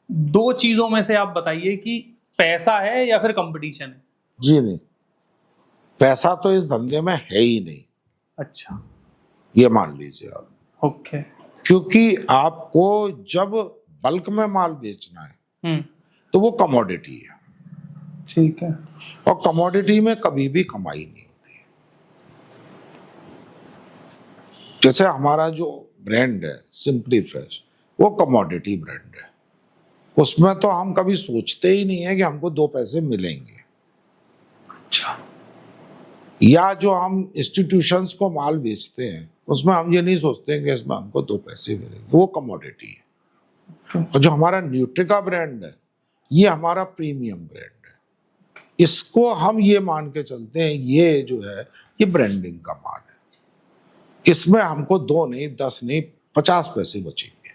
दो चीजों में से आप बताइए कि पैसा है या फिर कंपटीशन है। जी नहीं, पैसा तो इस धंधे में है ही नहीं, अच्छा, ये मान लीजिए आप। ओके। क्योंकि आपको जब बल्क में माल बेचना है तो वो कमोडिटी है, ठीक है, और कमोडिटी में कभी भी कमाई नहीं होती। जैसे हमारा जो ब्रांड है सिंपली फ्रेश, वो कमोडिटी ब्रांड है, उसमें तो हम कभी सोचते ही नहीं है कि हमको 2 पैसे मिलेंगे। अच्छा। या जो हम इंस्टीट्यूशंस को माल बेचते हैं, उसमें हम ये नहीं सोचते हैं कि इसमें हमको 2 पैसे मिलेंगे, वो कमोडिटी है। और जो हमारा न्यूट्रिका ब्रांड है, ये हमारा प्रीमियम ब्रांड है, इसको हम ये मान के चलते हैं, ये जो है ये ब्रांडिंग का माल है, इसमें हमको 2 नहीं, 10 नहीं, 50 पैसे बचेंगे,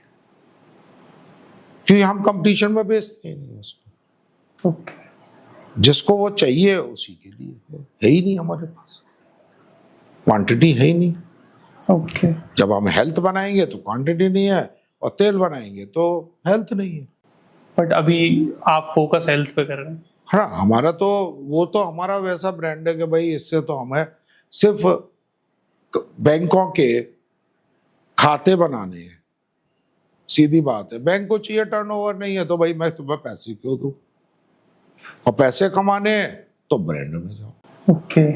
क्योंकि हम कंपटीशन में बेचते ही नहीं उसको। ओके। जिसको वो चाहिए उसी के लिए है ही नहीं, हमारे पास क्वांटिटी है ही नहीं। ओके। जब हम हेल्थ बनाएंगे तो क्वांटिटी नहीं है, और तेल बनाएंगे तो हेल्थ नहीं है। बट अभी आप फोकस हेल्थ पे कर रहे हैं। हाँ, हमारा तो वो तो हमारा वैसा ब्रांड है कि भाई इससे तो हमें सिर्फ बैंकों के खाते बनाने हैं, सीधी बात है। बैंक को चाहिए टर्नओवर नहीं है, तो भाई मैं तुम्हें पैसे क्यों दूं, और पैसे कमाने हैं तो ब्रांड में जाओ। ओके।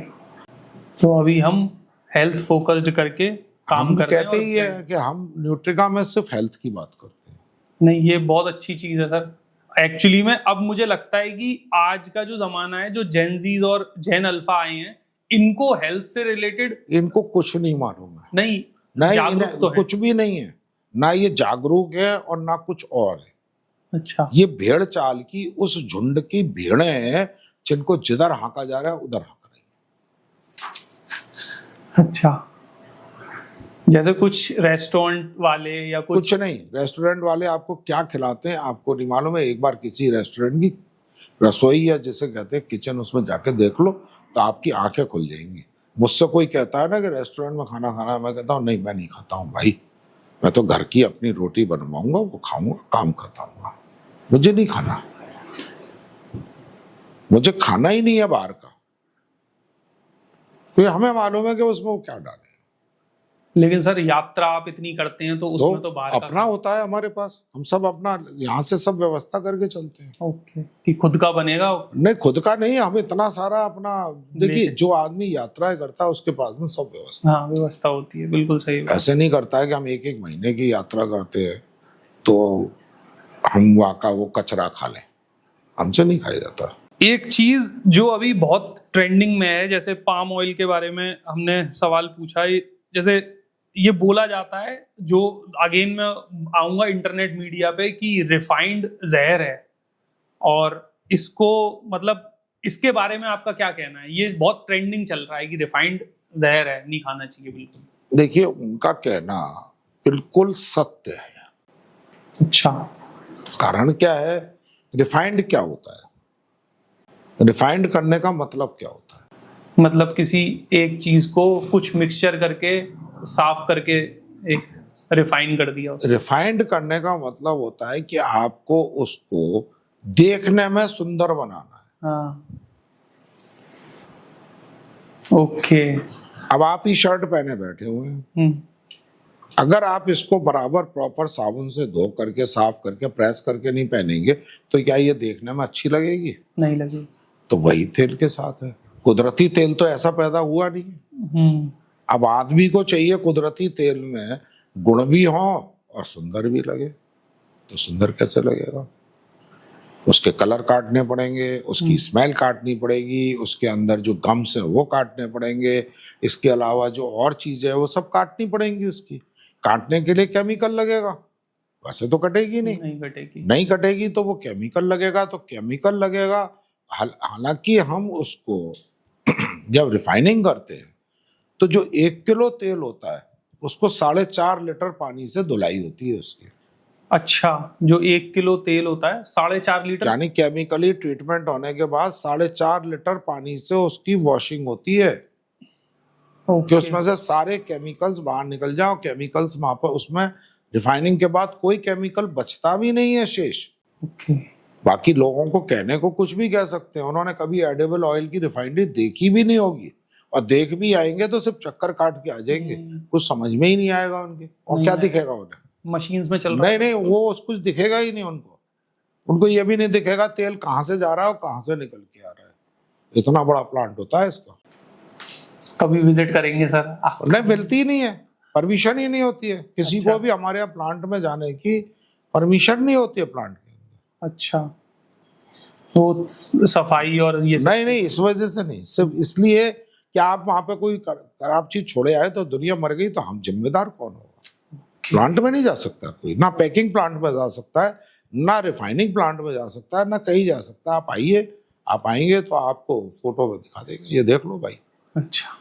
तो अभी हम हेल्थ फोकस्ड करके काम हम कर रहे हैं। कहते ही है कि हम न्यूट्रिका में सिर्फ हेल्थ की बात करते हैं। नहीं, ये बहुत अच्छी चीज है सर। एक्चुअली में अब मुझे लगता है कि आज का जो जमाना है, जो जेनजीज और जेन अल्फा आए हैं, इनको हेल्थ से रिलेटेड इनको कुछ नहीं मालूम है, नहीं, नहीं जागरूक तो है। कुछ भी नहीं है, ना ये जागरूक है और ना कुछ और है। अच्छा। ये भेड़ चाल की उस झुंड की भेड़ें हैं जिनको जिधर हांका जा रहा है उधर हाँक रही है। अच्छा, जैसे कुछ रेस्टोरेंट वाले या कुछ नहीं, रेस्टोरेंट वाले आपको क्या खिलाते हैं आपको नहीं मालूम है। एक बार किसी रेस्टोरेंट की रसोई या जिसे कहते हैं किचन, उसमें जाके देख लो तो आपकी आंखें खुल जाएंगी। मुझसे कोई कहता है ना कि रेस्टोरेंट में खाना खाना, मैं कहता हूँ नहीं, मैं नहीं खाता हूँ भाई, मैं तो घर की अपनी रोटी बनवाऊंगा, वो खाऊंगा, काम करता हूँ, मुझे नहीं खाना, मुझे खाना ही नहीं है बाहर का, क्योंकि हमें मालूम है कि उसमें वो क्या डाले। लेकिन सर यात्रा आप इतनी करते हैं तो उसमें तो बाहर अपना होता है हमारे पास, हम सब अपना यहाँ से सब व्यवस्था करके चलते हैं। ओके, कि खुद का बनेगा। नहीं, खुद का नहीं, हम इतना सारा अपना, देखिए जो आदमी यात्राएं करता है उसके पास में सब व्यवस्था, हाँ, व्यवस्था होती है, बिल्कुल सही बात। ऐसे नहीं करता है कि हम 1-1 महीने की यात्रा करते हैं तो हम वहाँ का वो कचरा खा लें, हमसे नहीं खाया जाता। एक चीज जो अभी बहुत ट्रेंडिंग में है, जैसे पाम ऑयल के बारे में हमने सवाल पूछा, जैसे ये बोला जाता है, जो अगेन मैं आऊंगा इंटरनेट मीडिया पे, कि रिफाइंड जहर है, और इसको मतलब इसके बारे में आपका क्या कहना है? ये बहुत ट्रेंडिंग चल रहा है कि रिफाइंड जहर है, नहीं खाना चाहिए बिल्कुल। देखिए, उनका कहना बिल्कुल सत्य है। अच्छा। कारण क्या है? रिफाइंड क्या होता है? रिफाइंड करने का मतलब क्या होता है? मतलब किसी एक चीज को कुछ मिक्सचर करके साफ करके एक रिफाइन कर दिया उसको। रिफाइंड करने का मतलब होता है कि आपको उसको देखने में सुंदर बनाना है। हाँ, ओके। अब आप ही शर्ट पहने बैठे हुए हैं, अगर आप इसको बराबर प्रॉपर साबुन से धो करके, साफ करके, प्रेस करके नहीं पहनेंगे तो क्या ये देखने में अच्छी लगेगी? नहीं लगेगी। तो वही तेल के साथ है। कुदरती तेल तो ऐसा पैदा हुआ नहीं। अब आदमी को चाहिए कुदरती तेल में गुण भी हो और सुंदर भी लगे, तो सुंदर कैसे लगेगा? उसके कलर काटने पड़ेंगे, उसकी स्मेल काटनी पड़ेगी, उसके अंदर जो गम्स है वो काटने पड़ेंगे, इसके अलावा जो और चीजें है वो सब काटनी पड़ेंगी। उसकी काटने के लिए केमिकल लगेगा, वैसे तो कटेगी नहीं, नहीं कटेगी तो वो केमिकल लगेगा। तो केमिकल लगेगा, हालांकि हम उसको जब रिफाइनिंग करते हैं तो जो 1 किलो तेल होता है उसको 4.5 लीटर पानी से धुलाई होती है उसकी। अच्छा, जो 1 किलो तेल होता है 4.5 लीटर? यानी केमिकली ट्रीटमेंट होने के बाद 4.5 लीटर पानी से उसकी वॉशिंग होती है कि ओके। उसमें से सारे केमिकल्स बाहर निकल जाओ। केमिकल्स वहां पर उसमें रिफाइनिंग के बाद कोई केमिकल बचता भी नहीं है शेष। ओके। बाकी लोगों को कहने को कुछ भी कह सकते हैं, उन्होंने कभी एडिबल ऑयल की रिफाइनरी देखी भी नहीं होगी, और देख भी आएंगे तो सिर्फ चक्कर काट के आ जाएंगे, कुछ समझ में ही नहीं आएगा उनके। और नहीं क्या आएगा। दिखेगा उन्हें? मशीन्स में चल रहा है। नहीं, वो कुछ दिखेगा ही नहीं उनको। उनको ये भी नहीं दिखेगा तेल कहाँ से जा रहा है और कहाँ से निकल के आ रहा है। इतना बड़ा प्लांट होता है इसका। कभी विजिट करेंगे सर? नहीं, मिलती ही नहीं है, परमिशन ही नहीं होती है किसी अच्छा। को भी हमारे यहाँ प्लांट में जाने की परमिशन नहीं होती है प्लांट के अंदर। अच्छा, वो सफाई और ये सब? नहीं, इस वजह से नहीं, सिर्फ इसलिए कि आप वहां पे कोई खराब चीज छोड़े आए तो दुनिया मर गई तो हम जिम्मेदार कौन होगा? प्लांट में नहीं जा सकता कोई, ना पैकिंग प्लांट में जा सकता है, ना रिफाइनिंग प्लांट में जा सकता है, ना कहीं जा सकता है। आप आइए, आप आएंगे तो आपको फोटो में दिखा देंगे, ये देख लो भाई। अच्छा।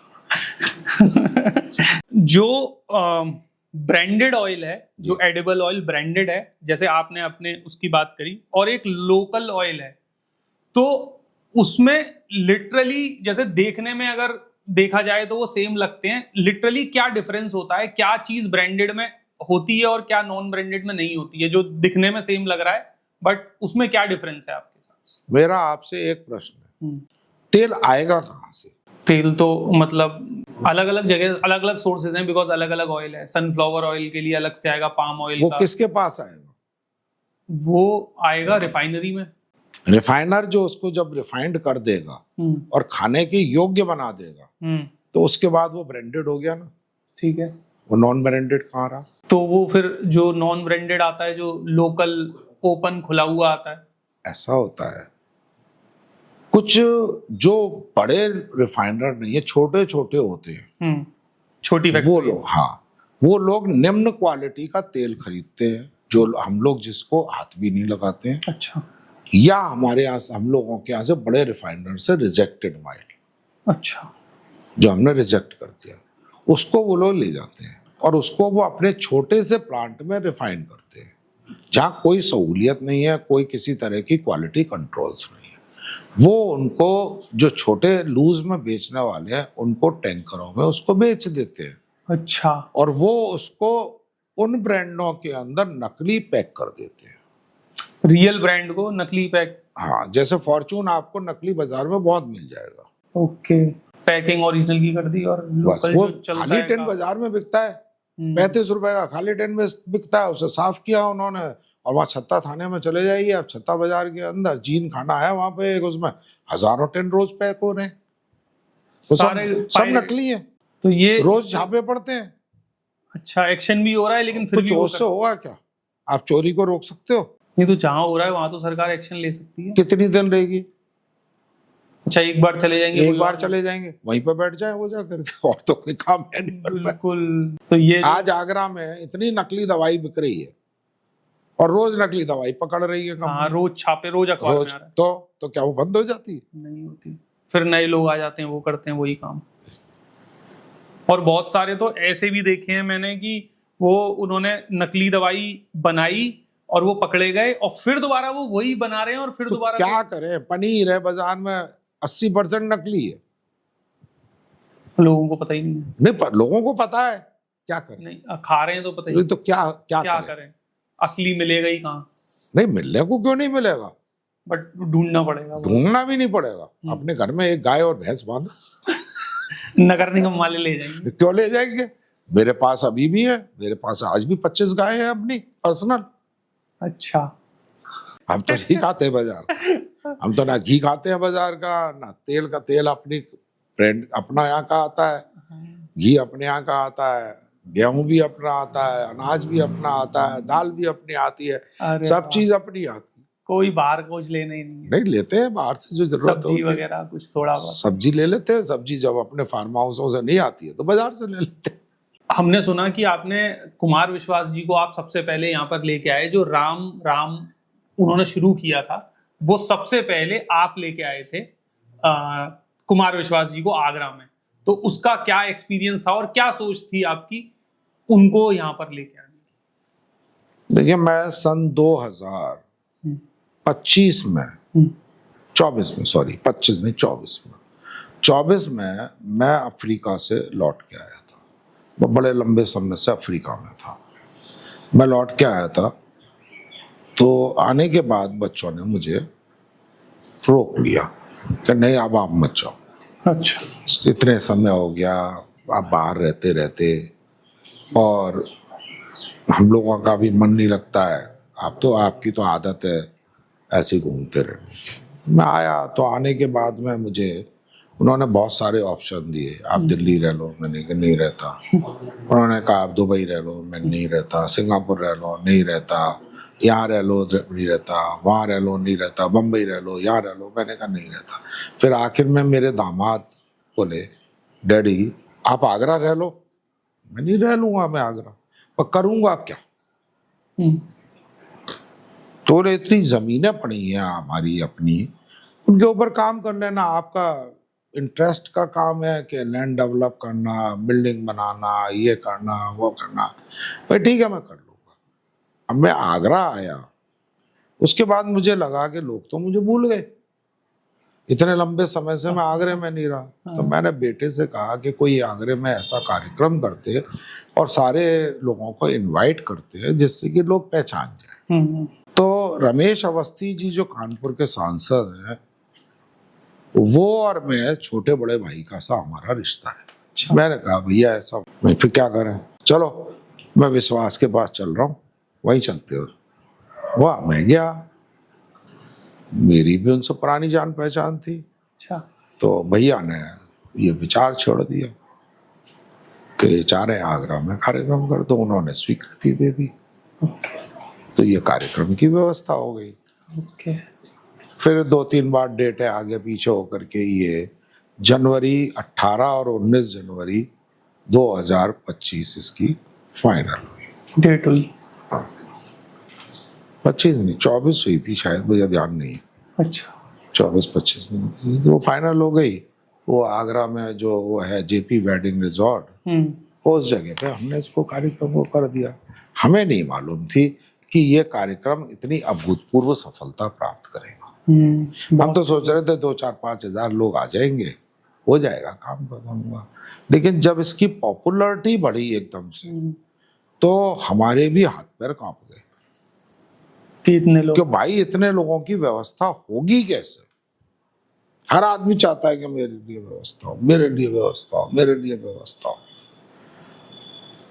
जो ब्रांडेड ऑयल है, जो एडिबल ऑयल ब्रांडेड है, जैसे आपने अपने उसकी बात करी, और एक लोकल ऑयल है, तो उसमें लिटरली जैसे देखने में अगर देखा जाए तो वो सेम लगते हैं, लिटरली क्या डिफरेंस होता है? क्या चीज ब्रांडेड में होती है और क्या नॉन ब्रांडेड में नहीं होती है? जो दिखने में सेम लग रहा है बट उसमें क्या डिफरेंस है आपके साथ? मेरा आपसे एक प्रश्न है, तेल आएगा कहाँ से? तेल तो मतलब अलग अलग जगह अलग अलग सोर्सेज हैं, बिकॉज अलग अलग ऑयल है। सनफ्लावर ऑयल के लिए अलग से आएगा, पाम ऑयल वो का। किसके पास आएगा? वो आएगा रिफाइनरी में। रिफाइनर जो उसको जब रिफाइंड कर देगा और खाने के योग्य बना देगा तो उसके बाद वो ब्रांडेड हो गया ना। ठीक है, वो नॉन ब्रांडेड कहाँ रहा? तो वो फिर जो नॉन ब्रांडेड आता है, जो लोकल ओपन खुला हुआ आता है। ऐसा होता है, कुछ जो बड़े रिफाइनर नहीं है, छोटे छोटे होते हैं, छोटी वो फैक्ट्री। लोग, हाँ, वो लोग निम्न क्वालिटी का तेल खरीदते हैं, जो हम लोग जिसको हाथ भी नहीं लगाते हैं। अच्छा। या हमारे यहाँ हम लोगों के यहाँ से बड़े रिफाइनर से रिजेक्टेड ऑयल, अच्छा, जो हमने रिजेक्ट कर दिया, उसको वो लोग ले जाते हैं और उसको वो अपने छोटे से प्लांट में रिफाइन करते हैं, जहाँ कोई सहूलियत नहीं है, कोई किसी तरह की क्वालिटी कंट्रोल्स नहीं है। वो उनको जो छोटे लूज में बेचने वाले हैं उनको टैंकरों में उसको बेच देते हैं। अच्छा। और वो उसको उन ब्रांडों के अंदर नकली पैक कर देते हैं। रियल ब्रांड को नकली पैक? हाँ, जैसे फॉर्चून आपको नकली बाजार में बहुत मिल जाएगा। ओके, पैकिंग ओरिजिनल की कर दी और लोकल वो जो चलता खाली है टिन बाजार में बिकता है, 35 रुपए का खाली टिन में बिकता है, उसे साफ किया उन्होंने और वहाँ छत्ता थाने में चले जाइए आप, छत्ता बाजार के अंदर जीन खाना है वहां पे, एक उसमें हजारों टिन रोज पैक हो रहे हैं, तो सब नकली है। तो ये रोज छापे पड़ते हैं। अच्छा, एक्शन भी हो रहा है, लेकिन फिर कुछ भी उससे होगा क्या? आप चोरी को रोक सकते हो? नहीं, तो जहां हो रहा है वहां तो सरकार एक्शन ले सकती है। कितनी दिन रहेगी? अच्छा, एक बार चले जाएंगे, एक बार चले जाएंगे, वहीं पे बैठ जाए वो जाकर के, और तो कोई काम है नहीं। बिल्कुल। तो ये आज आगरा में इतनी नकली दवाई बिक रही है और रोज नकली दवाई पकड़ रही है। हाँ, रोज छापे, रोज अखबार में आ रहा है। तो क्या वो बंद हो जाती है? नहीं होती, फिर नए लोग आ जाते हैं, वो करते हैं वही काम। और बहुत सारे तो ऐसे भी देखे हैं मैंने कि वो उन्होंने नकली दवाई बनाई और वो पकड़े गए और फिर दोबारा वो वही बना रहे हैं और फिर तो दोबारा क्या करें? पनीर है बाजार में 80% नकली है, लोगों को पता ही नहीं है। नहीं, पर लोगों को पता है, क्या करें? नहीं, खा रहे हैं तो पता ही तो क्या करें? असली मिलेगा ही कहाँ? नहीं, मिलने को क्यों नहीं मिलेगा, बट ढूंढना पड़ेगा। ढूंढना भी नहीं पड़ेगा। अपने घर में एक गाय और भैंस बांधो, नगर निगम वाले ले जाएंगे। क्यों ले जाएंगे? मेरे पास अभी भी है, मेरे पास आज भी 25 गाय है अपनी पर्सनल। अच्छा, हम तो नहीं खाते बाजार, हम तो ना घी खाते हैं बाजार का, ना तेल का। तेल अपनी ब्रांड अपना यहाँ का आता है, घी अपने यहाँ का आता है, गेहूं भी अपना आता है, अनाज भी अपना आता है, दाल भी अपनी आती है, सब चीज अपनी आती है। कोई बाहर कुछ लेना ही नहीं है। नहीं लेते हैं बाहर से, जो जरूरत सब्जी वगैरह कुछ थोड़ा बहुत सब्जी ले लेते हैं। सब्जी जब अपने फार्म हाउसों से नहीं आती है तो बाजार से ले लेते हैं। हमने सुना कि आपने कुमार विश्वास जी को आप सबसे पहले यहाँ पर लेके आए, जो राम उन्होंने शुरू किया था, वो सबसे पहले आप लेके आए थे कुमार विश्वास जी को आगरा में। तो उसका क्या एक्सपीरियंस था और क्या सोच थी आपकी उनको यहाँ पर लेके आने की? देखिए मैं सन 2025 में 24 में, सॉरी 25 नहीं 24 में मैं अफ्रीका से लौट के आया था। मैं बड़े लंबे समय से अफ्रीका में था। मैं लौट के आया था तो आने के बाद बच्चों ने मुझे रोक लिया कि नहीं अब आप मत जाओ, अच्छा। इतने समय हो गया आप बाहर रहते रहते और हम लोगों का भी मन नहीं लगता है, आपकी तो आदत है ऐसे घूमते रहने की। मैं आया तो आने के बाद में मुझे उन्होंने बहुत सारे ऑप्शन दिए, आप दिल्ली रह लो, मैंने कहा नहीं रहता। उन्होंने कहा आप दुबई रह लो, मैं नहीं रहता। सिंगापुर रह लो, नहीं रहता। यहाँ रह लो, नहीं रहता। वहाँ रह लो, नहीं रहता। बम्बई रह लो, यहाँ रह लो, मैंने कहा नहीं रहता। फिर आखिर में मेरे दामाद बोले डैडी आप आगरा रह लो। मैं नहीं रह लूँगा, मैं आगरा पर करूँगा क्या। तो इतनी ज़मीनें पड़ी हैं हमारी अपनी, उनके ऊपर काम कर लेना। आपका इंटरेस्ट का काम है कि लैंड डेवलप करना, बिल्डिंग बनाना, ये करना वो करना, भाई ठीक है मैं कर लूँगा। अब मैं आगरा आया, उसके बाद मुझे लगा कि लोग तो मुझे भूल गए, इतने लंबे समय से मैं आगरे में नहीं रहा। तो मैंने बेटे से कहा कि कोई आगरे में ऐसा कार्यक्रम करते और सारे लोगों को इनवाइट करते जिससे कि लोग पहचान जाए। तो रमेश अवस्थी जी जो कानपुर के सांसद हैं, वो और मैं छोटे बड़े भाई का सा हमारा रिश्ता है। मैंने कहा भैया ऐसा, मैं फिर क्या करें, चलो मैं विश्वास के पास चल रहा हूँ, वहीं चलते हो। वाह, मैं गया, मेरी भी उनसे पुरानी जान पहचान थी। अच्छा। तो भैया ने ये विचार छोड़ दिया कि चाह रहे आगरा में कार्यक्रम कर, तो उन्होंने स्वीकृति दे दी। तो ये कार्यक्रम की व्यवस्था हो गई। फिर 2-3 बार डेटें आगे पीछे होकर के ये जनवरी 18 और 19 जनवरी 2025 इसकी फाइनल हुई। डेट हुई 25 नहीं 24 हुई थी शायद, मुझे ध्यान नहीं है। अच्छा। 24-25 में वो फाइनल हो गई। वो आगरा में जो वो है जेपी वेडिंग रिजॉर्ट, उस जगह पे हमने इसको कार्यक्रम को कर दिया। हमें नहीं मालूम थी कि ये कार्यक्रम इतनी अभूतपूर्व सफलता प्राप्त करेगा। हम तो सोच रहे थे 2-4-5 हजार लोग आ जाएंगे, हो जाएगा काम खत्म हुआ। लेकिन जब इसकी पॉपुलैरिटी बढ़ी एकदम से, तो हमारे भी हाथ पैर कांप गए कि इतने लोग, कि भाई इतने लोगों की व्यवस्था होगी कैसे। हर आदमी चाहता है कि मेरे लिए व्यवस्था हो, मेरे लिए व्यवस्था हो, मेरे लिए व्यवस्था हो।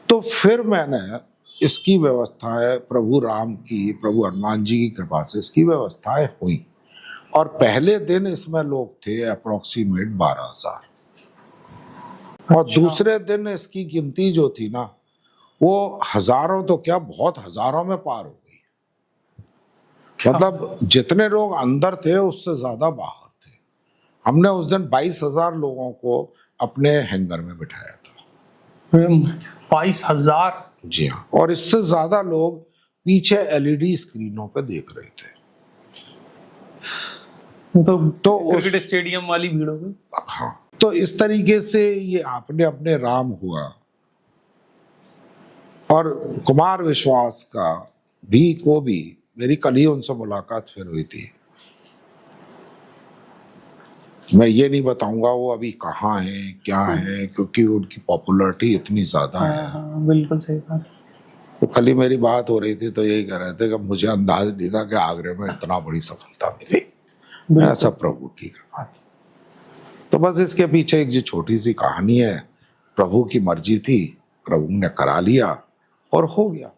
तो फिर मैंने इसकी व्यवस्थाएं प्रभु राम की, प्रभु हनुमान जी की कृपा से इसकी व्यवस्थाएं हुई। और पहले दिन इसमें लोग थे अप्रोक्सीमेट 12,000। और दूसरे दिन इसकी गिनती जो थी ना, वो हजारों तो क्या, बहुत हजारों में पार हो गई। मतलब जितने लोग अंदर थे उससे ज्यादा बाहर थे। हमने उस दिन 22,000 लोगों को अपने हैंगर में बिठाया था। 22,000? जी हाँ। और इससे ज्यादा लोग पीछे एलईडी स्क्रीनों पे देख रहे थे। तो क्रिकेट स्टेडियम वाली भीड़ हो गई। हाँ, तो इस तरीके से ये अपने अपने राम हुआ। और कुमार विश्वास का भी मेरी कल ही उनसे मुलाकात फिर हुई थी। मैं ये नहीं बताऊंगा वो अभी कहाँ है क्या है, क्योंकि उनकी पॉपुलैरिटी इतनी ज्यादा है। हाँ, बिल्कुल सही बात। तो कल ही मेरी बात हो रही थी तो यही कह रहे थे कि मुझे अंदाज नहीं था कि आगरे में इतना बड़ी सफलता मिलेगी। ऐसा प्रभु की कृपा थी। तो बस इसके पीछे एक जो छोटी सी कहानी है, प्रभु की मर्जी थी, प्रभु ने करा लिया और हो गया।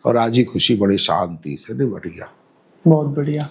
और आज ही खुशी बड़ी शांति से निबट गया। बहुत बढ़िया।